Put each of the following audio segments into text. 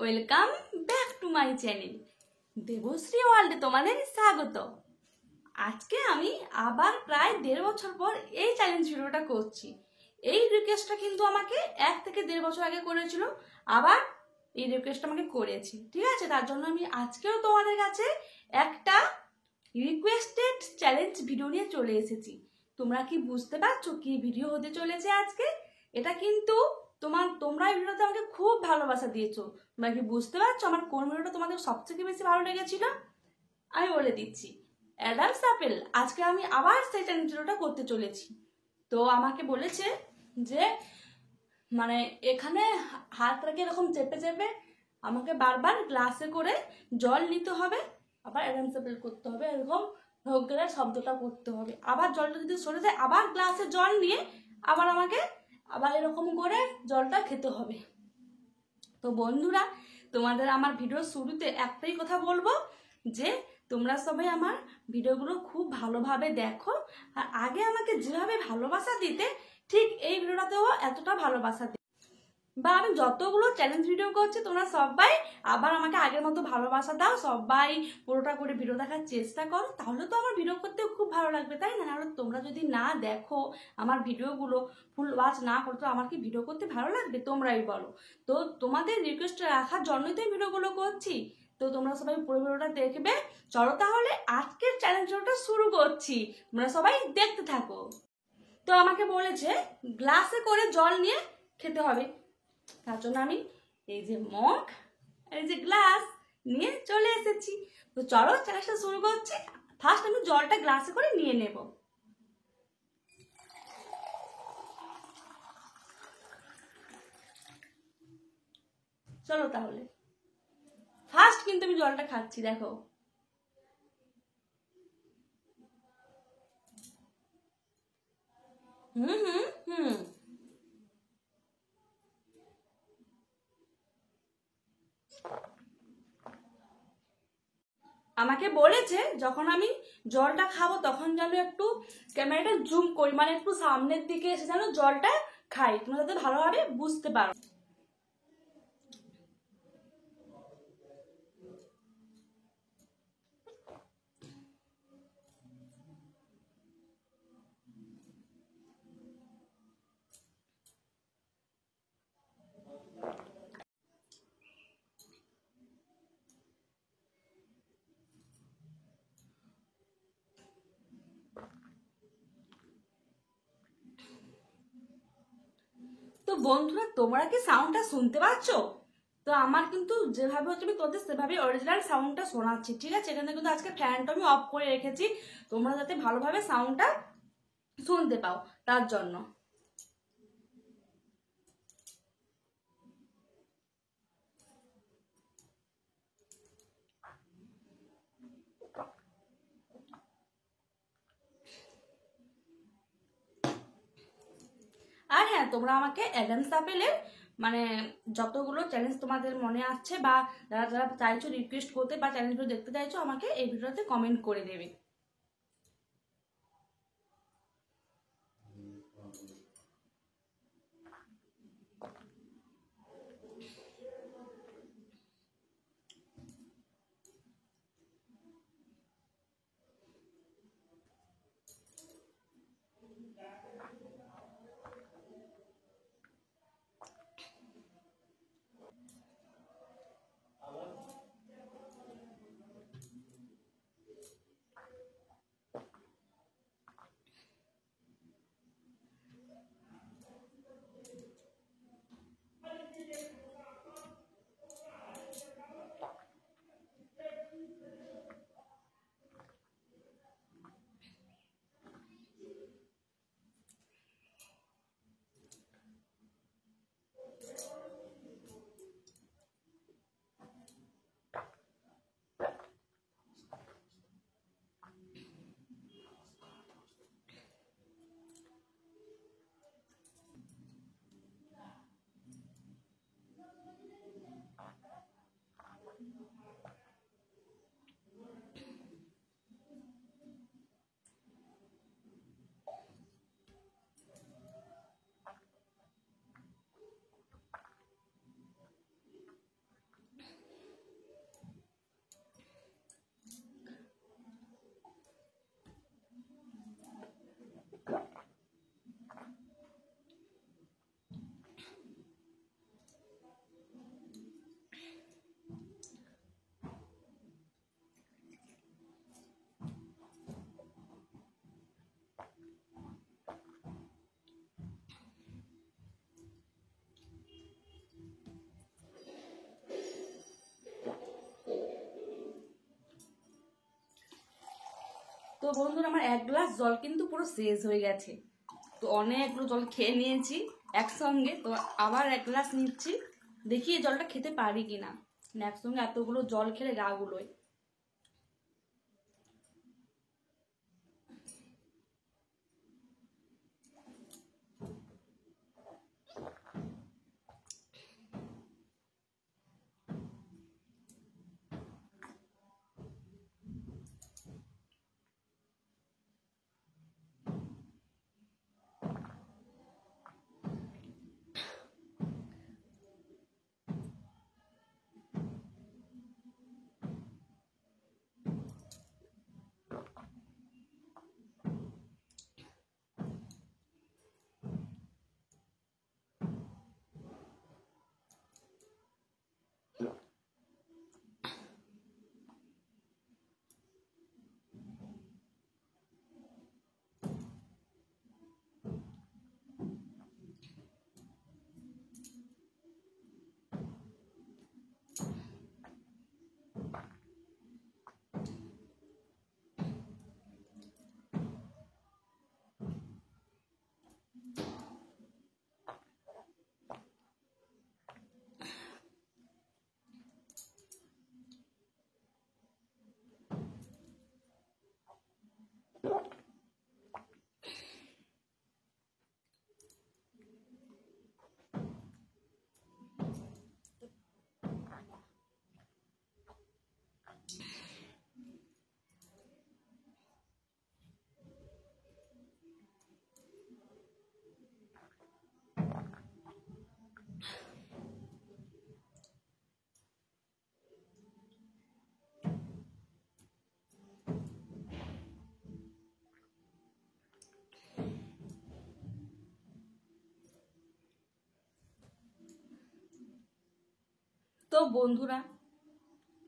Welcome back to my channel Debashree ওয়ার্ল্ডে তোমাদের স্বাগত। আজকে আমি আবার প্রায় 1.5 বছর পর এই চ্যালেঞ্জ ভিডিওটা করছি। এই রিকোয়েস্টটা কিন্তু আমাকে 1 থেকে 1.5 বছর আগে করেছিল, আবার এই রিকোয়েস্টটা আমাকে করেছি, ঠিক আছে? তার জন্য আমি আজকেও তোমাদের কাছে একটা রিকোয়েস্টেড চ্যালেঞ্জ ভিডিও নিয়ে চলে এসেছি। তোমরা কি বুঝতে পারছো কি ভিডিও হতে চলেছে আজকে? এটা কিন্তু তোমরা এই ভিডিওতে আমাকে খুব ভালোবাসা দিয়েছো। তোমরা কি বুঝতে পারছো আমার কোন ভিডিওটা তোমাদের সবথেকে বেশি ভালো লেগেছিল? আমি বলে দিচ্ছি, অ্যাডামস অ্যাপেল। আজকে আমি আবার সেই চ্যালেঞ্জ ভিডিওটা করতে চলেছি। তো আমাকে বলেছে যে মানে এখানে হাত রেখে এরকম চেপে চেপে আমাকে বারবার গ্লাসে করে জল নিতে হবে, আবার অ্যাডামস অ্যাপেল করতে হবে, এরকম ঢোকের শব্দটা করতে হবে। আবার জলটা যদি সরে যায় আবার গ্লাসে জল নিয়ে আবার আমাকে আবার এরকম করে জলটা খেতে হবে। তো বন্ধুরা, তোমাদের আমার ভিডিওর শুরুতে একটাই কথা বলবো যে তোমরা সবাই আমার ভিডিওগুলো খুব ভালোভাবে দেখো, আর আগে আমাকে যেভাবে ভালোবাসা দিতে ঠিক এই ভিডিওটাতেও এতটা ভালোবাসা দিতে, বা আমি যতগুলো চ্যালেঞ্জ ভিডিও করছি তোমরা সবাই আবার আমাকে আগের মতো ভালোবাসা দাও, সবাই পুরোটা করে ভিডিও দেখার চেষ্টা করো, তাহলে তো আমার ভিডিও করতেও খুব ভালো লাগবে, তাই না? নাহলে তোমরা যদি না দেখো আমার ভিডিওগুলো, ফুল ওয়াচ না করো, তো আমার কি ভিডিও করতে ভালো লাগবে? তোমরাই বলো। তো তোমাদের রিকোয়েস্ট রাখার জন্যই তো এই ভিডিওগুলো করছি। তো তোমরা সবাই পুরো ভিডিওটা দেখবে। চলো তাহলে আজকের চ্যালেঞ্জ ভিডিওটা শুরু করছি, তোমরা সবাই দেখতে থাকো। তো আমাকে বলেছে গ্লাসে করে জল নিয়ে খেতে হবে, তার জন্য আমি এই যে মগ এই যে গ্লাস নিয়ে চলে এসেছি। তো চলো চ্যালেঞ্জটা শুরু করছি। ফার্স্ট আমি জলটা গ্লাসে করে নিয়ে নেব। চলো তাহলে ফার্স্ট কিন্তু আমি জলটা খাচ্ছি, দেখো। হুম হুম হুম আমাকে বলেছে যখন আমি জলটা খাবো তখন যেন একটু ক্যামেরাটা জুম করি, মানে একটু সামনের দিকে এসে যেন জলটা খাই, তোমরা যাতে ভালোভাবে বুঝতে পারো। তো বন্ধুরা, তোমরা কি সাউন্ডটা শুনতে পাচ্ছ? তো আমার কিন্তু যেভাবে হচ্ছে আমি তোদের সেভাবে অরিজিনাল সাউন্ডটা শোনাচ্ছি, ঠিক আছে? এখানে কিন্তু আজকে ফ্যানটা আমি অফ করে রেখেছি, তোমরা যাতে ভালোভাবে সাউন্ডটা শুনতে পাও তার জন্য। আর হ্যাঁ, তোমরা আমাকে অ্যাডামস অ্যাপেলের মানে যতগুলো চ্যালেঞ্জ তোমাদের মনে আসছে বা যারা যারা চাইছো রিকোয়েস্ট করতে বা চ্যালেঞ্জগুলো দেখতে চাইছো, আমাকে এই ভিডিওতে কমেন্ট করে দেবে। তো বন্ধুরা আমার 1 গ্লাস জল কিন্তু পুরো শেষ হয়ে গেছে। তো অনেকগুলো জল খেয়ে নিয়েছি একসঙ্গে। তো আবার 1 গ্লাস নিচ্ছি, দেখি এই জলটা খেতে পারি কিনা। একসঙ্গে এতগুলো জল খেলে গা গুলোয়। তো বন্ধুরা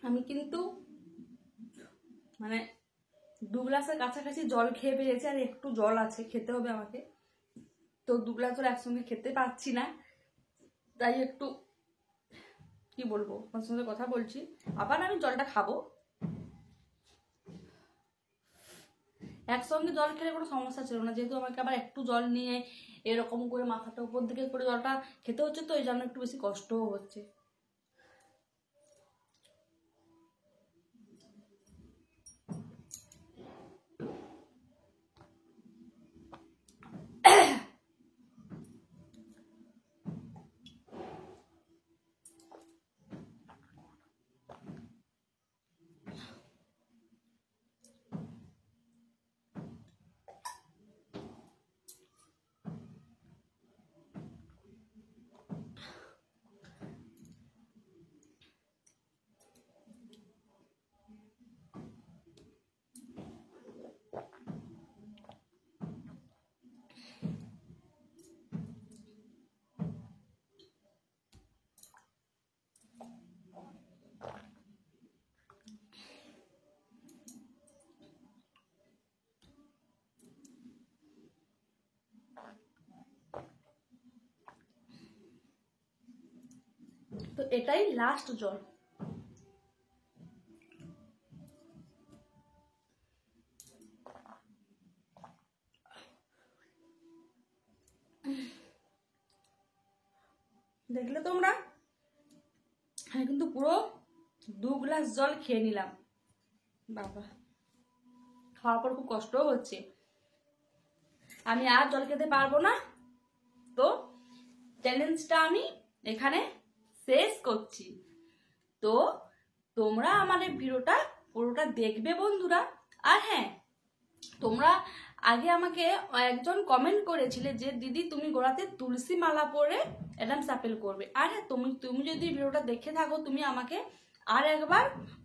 আমি কিন্তু মানে 2 গ্লাসের কাছাকাছি জল খেয়ে পেয়েছি, আর একটু জল আছে, খেতে হবে আমাকে। তো 2 গ্লাস জল একসঙ্গে খেতে পারছি না, তাই একটু কি বলবো আপনার সঙ্গে কথা বলছি। আবার আমি জলটা খাবো। একসঙ্গে জল খেলে কোনো সমস্যা ছিল না, যেহেতু আমাকে আবার একটু জল নিয়ে এরকম করে মাথাটা উপর দিকে করে জলটা খেতে হচ্ছে, তো এই জন্য একটু বেশি কষ্টও হচ্ছে। তো এটাই লাস্ট জল। দেখলে তোমরা, আমি কিন্তু পুরো 2 গ্লাস জল খেয়ে নিলাম। বাবা, খাওয়ার পর খুব কষ্টও হচ্ছে। আমি আর জল খেতে পারবো না, তো চ্যালেঞ্জটা আমি এখানে শেষ করছি। তো তোমরা আমাদের ভিডিওটা পুরোটা দেখবে বন্ধুরা। আর হ্যাঁ, তোমরা আগে আমাকে একজন কমেন্ট করেছিলে যে দিদি তুমি গোড়াতে তুলসী মালা পরে অ্যাডামস অ্যাপেল করবে। আর হ্যাঁ, তুমি যদি ভিডিওটা দেখে থাকো, তুমি আমাকে আর একবার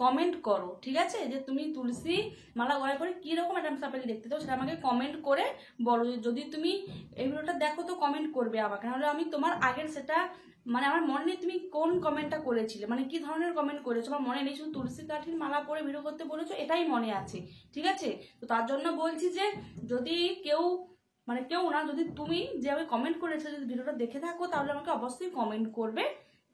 কমেন্ট করো, ঠিক আছে? যে তুমি তুলসী মালা গলায় করে কিরকম অ্যাডামস অ্যাপেল দেখতে চাও, সেটা আমাকে কমেন্ট করে বলো। যদি তুমি এই ভিডিওটা দেখো তো কমেন্ট করবে আমাকে, নাহলে আমি তোমার আগের সেটা মানে আমার মনে নেই তুমি কোন কমেন্টটা করেছিলে, মানে কি ধরনের কমেন্ট করেছো আমার মনে নেই। শুধু তুলসী কাঠির মালা পরে ভিডিও করতে বলেছো, এটাই মনে আছে, ঠিক আছে? তো তার জন্য বলছি যে যদি কেউ মানে কেউ না, যদি তুমি যে আমি কমেন্ট করেছো যদি ভিডিওটা দেখে থাকো, তাহলে আমাকে অবশ্যই কমেন্ট করবে,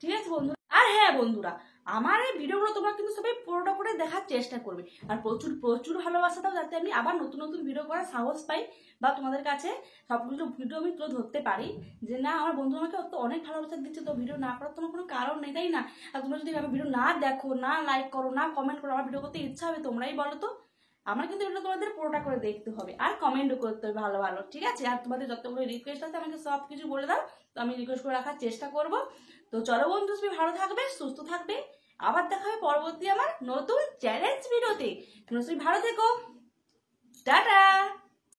ঠিক আছে বন্ধুরা? আর হ্যাঁ বন্ধুরা, আমার এই ভিডিওগুলো তোমরা কিন্তু সবাই পুরোটা করে দেখার চেষ্টা করবে, আর প্রচুর প্রচুর ভালোবাসা দাও, যাতে আমি আবার নতুন নতুন ভিডিও করার সাহস পাই, বা তোমাদের কাছে সবগুলো ভিডিও আমি তুলে ধরতে পারি যে না আমার বন্ধু আমাকে তো অনেক ভালোবাসা দিচ্ছে, তো ভিডিও না করার তোমার কোনো কারণ নেই, তাই না? আর তোমরা যদি আমার ভিডিও না দেখো, না লাইক করো, না কমেন্ট করো, আমার ভিডিও করতে ইচ্ছা হবে তোমরাই বলো তো। আমার কিন্তু এটা তোমাদের পুরোটা করে দেখতে হবে, আর কমেন্টও করতে হবে ভালো ভালো, ঠিক আছে? আর তোমাদের যতগুলো রিকোয়েস্ট আছে আমাকে সব কিছু বলে দাও, তো আমি রিকোয়েস্ট করে রাখার চেষ্টা করব। তো চলো বন্ধু, তুমি ভালো থাকবে, সুস্থ থাকবে, আবার দেখা হবে পরবর্তী আমার নতুন চ্যালেঞ্জ ভিডিওতে। তুমি ভালো থেকো, টাটা।